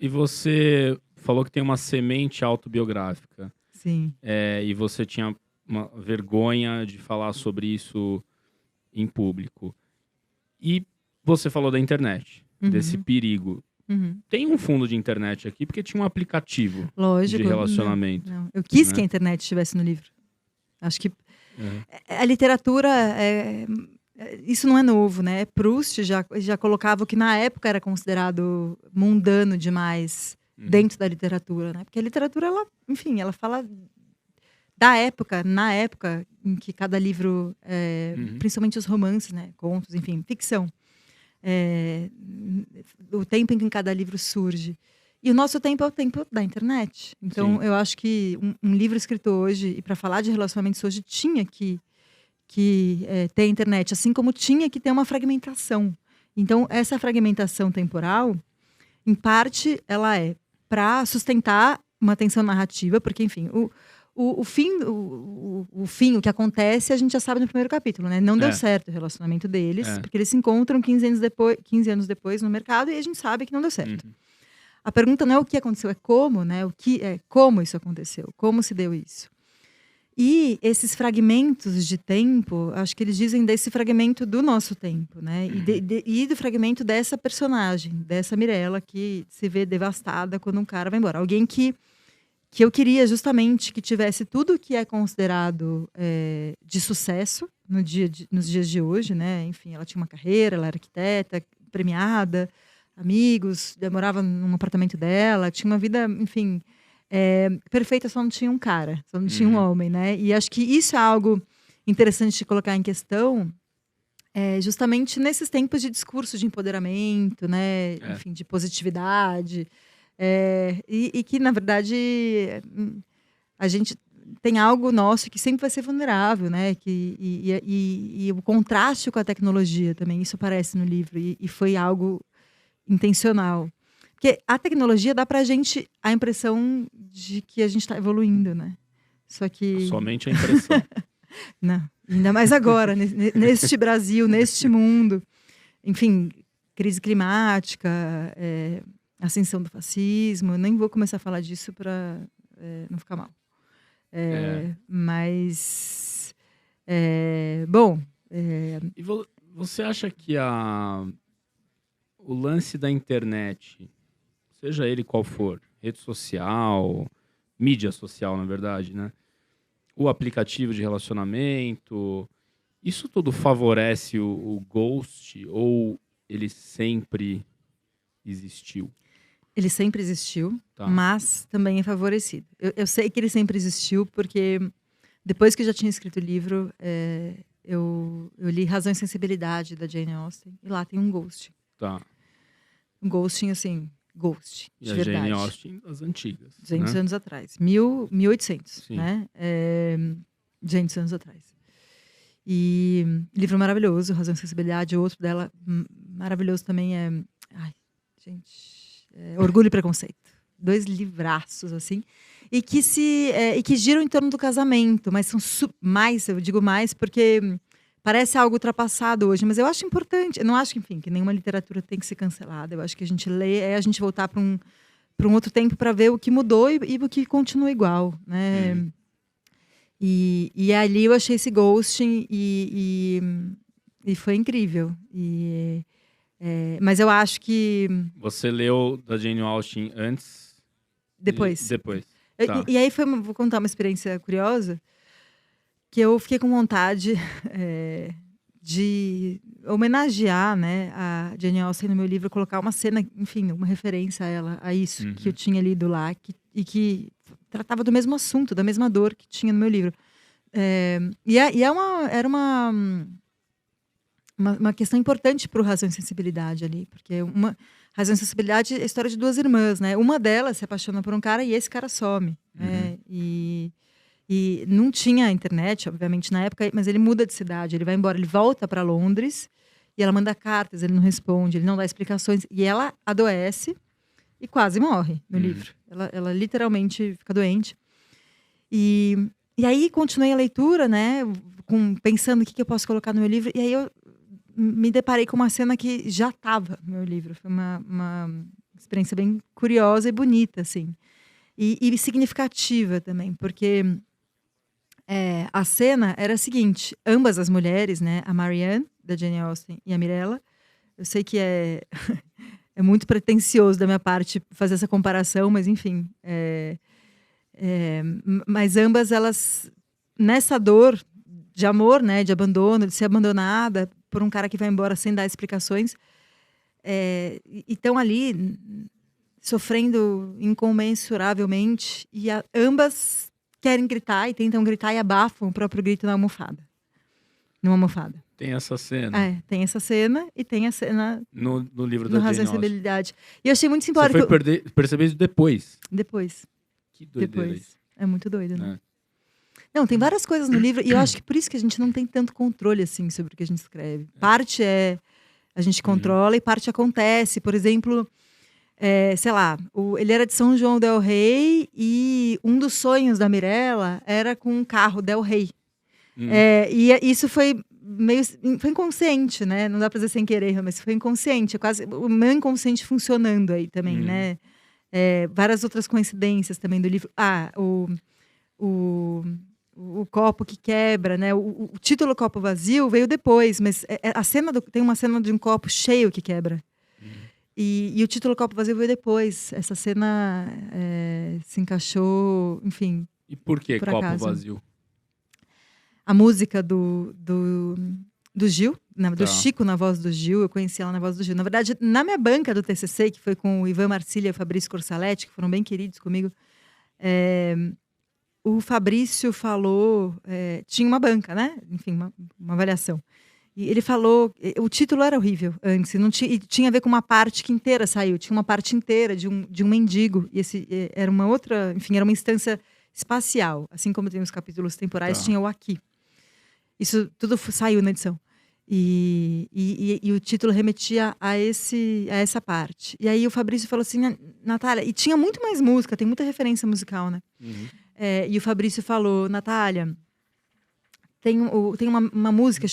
E você falou que tem uma semente autobiográfica. Sim. E você tinha uma vergonha de falar sobre isso em público. E você falou da internet, desse perigo. Tem um fundo de internet aqui, porque tinha um aplicativo Lógico, de relacionamento. não. Eu quis né? que a internet estivesse no livro. Acho que a literatura, isso não é novo, né? Proust já colocava o que na época era considerado mundano demais dentro da literatura, né? Porque a literatura, ela fala da época, na época em que cada livro, principalmente os romances, né? Contos, enfim, ficção. O tempo em que cada livro surge. E o nosso tempo é o tempo da internet. Então, eu acho que um livro escrito hoje, e para falar de relacionamentos hoje, tinha que ter internet, assim como tinha que ter uma fragmentação. Então, essa fragmentação temporal, em parte, ela é para sustentar uma tensão narrativa, porque, enfim, o fim, o que acontece, a gente já sabe no primeiro capítulo, né? Não deu certo o relacionamento deles, porque eles se encontram 15 anos depois no mercado, e a gente sabe que não deu certo. A pergunta não é o que aconteceu, é como, né? Como isso aconteceu, como se deu isso. E esses fragmentos de tempo, acho que eles dizem desse fragmento do nosso tempo, né? E do fragmento dessa personagem, dessa Mirella, que se vê devastada quando um cara vai embora. Alguém que eu queria justamente que tivesse tudo que é considerado de sucesso nos dias de hoje, né? Enfim, ela tinha uma carreira, ela era arquiteta, premiada, amigos, morava num apartamento dela, tinha uma vida, enfim, perfeita, só não tinha um cara, só não tinha um homem, né? E acho que isso é algo interessante de colocar em questão, justamente nesses tempos de discurso de empoderamento, né? Enfim, de positividade. E que, na verdade, a gente tem algo nosso que sempre vai ser vulnerável, né? E o contraste com a tecnologia também, isso aparece no livro. E foi algo intencional. Porque a tecnologia dá pra gente a impressão de que a gente está evoluindo, né? Só que... Somente a impressão. Não, ainda mais agora, neste Brasil, neste mundo. Enfim, crise climática... ascensão do fascismo, nem vou começar a falar disso para não ficar mal. Mas, bom... E você acha que o lance da internet, seja ele qual for, rede social, mídia social, na verdade, né? O aplicativo de relacionamento, isso tudo favorece o ghost ou ele sempre existiu? Ele sempre existiu, Tá. mas também é favorecido. Eu sei que ele sempre existiu porque depois que eu já tinha escrito o livro, eu li Razão e Sensibilidade, da Jane Austen, e lá tem um ghost. Tá. Um ghosting, assim, ghost, E de a verdade. Jane Austen, das antigas. 200 né? anos atrás. 1800, Sim. né? 200 anos atrás. E livro maravilhoso, Razão e Sensibilidade. Outro dela, maravilhoso também ai, gente... Orgulho e Preconceito. 2 livraços, assim. E que giram em torno do casamento. Mas são eu digo mais porque... Parece algo ultrapassado hoje, mas eu acho importante. Eu não acho que, enfim, que nenhuma literatura tem que ser cancelada. Eu acho que a gente lê, a gente voltar para um outro tempo para ver o que mudou e o que continua igual, né? E ali eu achei esse ghosting e foi incrível. Mas eu acho que... Você leu da Jane Austen antes? Depois. Depois. Tá. E aí vou contar uma experiência curiosa, que eu fiquei com vontade de homenagear, né, a Jane Austen no meu livro, colocar uma cena, enfim, uma referência a ela, a isso que eu tinha lido lá, e que tratava do mesmo assunto, da mesma dor que tinha no meu livro. Era uma questão importante para o Razão e Sensibilidade ali, porque Razão e Sensibilidade é a história de 2 irmãs, né? Uma delas se apaixona por um cara e esse cara some, né? E não tinha internet, obviamente, na época, mas ele muda de cidade, ele vai embora, ele volta para Londres, e ela manda cartas, ele não responde, ele não dá explicações, e ela adoece e quase morre no livro. Ela literalmente fica doente. E aí continuei a leitura, né, pensando o que eu posso colocar no meu livro, e aí eu me deparei com uma cena que já estava no meu livro. Foi experiência bem curiosa e bonita, assim. E significativa também, porque a cena era a seguinte: ambas as mulheres, né, a Marianne, da Jane Austen, e a Mirella, eu sei que é muito pretensioso da minha parte fazer essa comparação, mas enfim. Mas ambas elas, nessa dor de amor, né, de abandono, de ser abandonada por um cara que vai embora sem dar explicações, e estão ali sofrendo incomensuravelmente, e ambas querem gritar e tentam gritar e abafam o próprio grito numa almofada. Tem essa cena. Tem essa cena e tem a cena no livro no da Razão Jane e Austen. Sensibilidade. E eu achei muito Você simbólico. foi perceber isso depois. Depois. Que doideira Depois. isso. É muito doido, né? É. Não, tem várias coisas no livro, e eu acho que por isso que a gente não tem tanto controle, assim, sobre o que a gente escreve. Parte a gente controla e parte acontece. Por exemplo, sei lá, ele era de São João del Rei e um dos sonhos da Mirella era com um carro del Rei. Isso foi foi inconsciente, né? Não dá pra dizer sem querer, mas foi inconsciente. É quase o meu inconsciente funcionando aí também, né? Várias outras coincidências também do livro. O copo que quebra, né? O título Copo Vazio veio depois, mas tem uma cena de um copo cheio que quebra. E o título Copo Vazio veio depois. Essa cena se encaixou, enfim. E por que por Copo acaso. Vazio? A música do Gil, do Tá. Chico na voz do Gil, eu conheci ela na voz do Gil. Na verdade, na minha banca do TCC, que foi com o Ivan Marcília e o Fabrício Corsaletti, que foram bem queridos comigo, o Fabrício falou, tinha uma banca, né? Enfim, uma avaliação. E ele falou, o título era horrível antes, e tinha a ver com uma parte que inteira saiu, tinha uma parte inteira de um mendigo, e era uma outra, enfim, era uma instância espacial, assim como tem os capítulos temporais, tinha o aqui. Isso tudo saiu na edição. E o título remetia a essa parte. E aí o Fabrício falou assim, Natália, e tinha muito mais música, tem muita referência musical, né? E o Fabrício falou, Natália, tem uma música,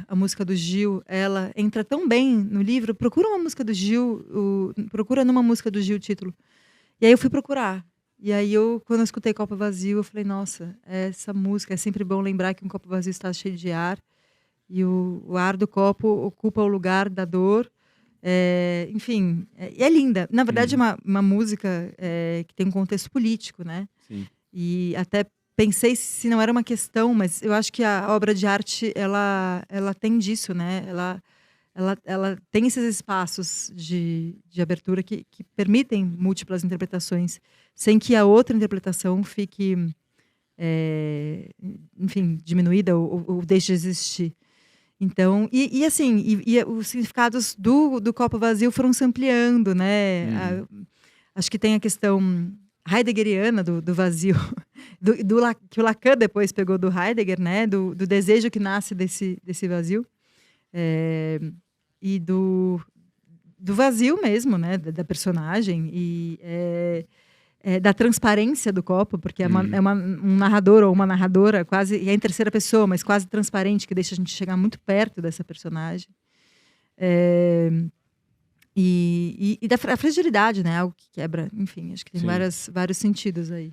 a música do Gil, ela entra tão bem no livro, procura uma música do Gil, procura numa música do Gil o título. E aí eu fui procurar. E aí quando eu escutei Copo Vazio, eu falei, nossa, essa música, é sempre bom lembrar que um copo vazio está cheio de ar, e o ar do copo ocupa o lugar da dor. Enfim, e é linda. Na verdade, é uma música que tem um contexto político, né? Sim. E até pensei se não era uma questão, mas eu acho que a obra de arte, ela tem disso, né? Ela tem esses espaços de abertura que permitem múltiplas interpretações, sem que a outra interpretação fique, enfim, diminuída ou deixe de existir. Então, assim, os significados do copo vazio foram se ampliando, né? Acho que tem a questão heideggeriana do vazio, que o Lacan depois pegou do Heidegger, né? Do desejo que nasce desse vazio. E do vazio mesmo, né? Da personagem. E da transparência do copo, porque um narrador ou uma narradora quase, e é em terceira pessoa, mas quase transparente, que deixa a gente chegar muito perto dessa personagem. E da fragilidade, né? Algo que quebra. Enfim, acho que tem vários sentidos aí.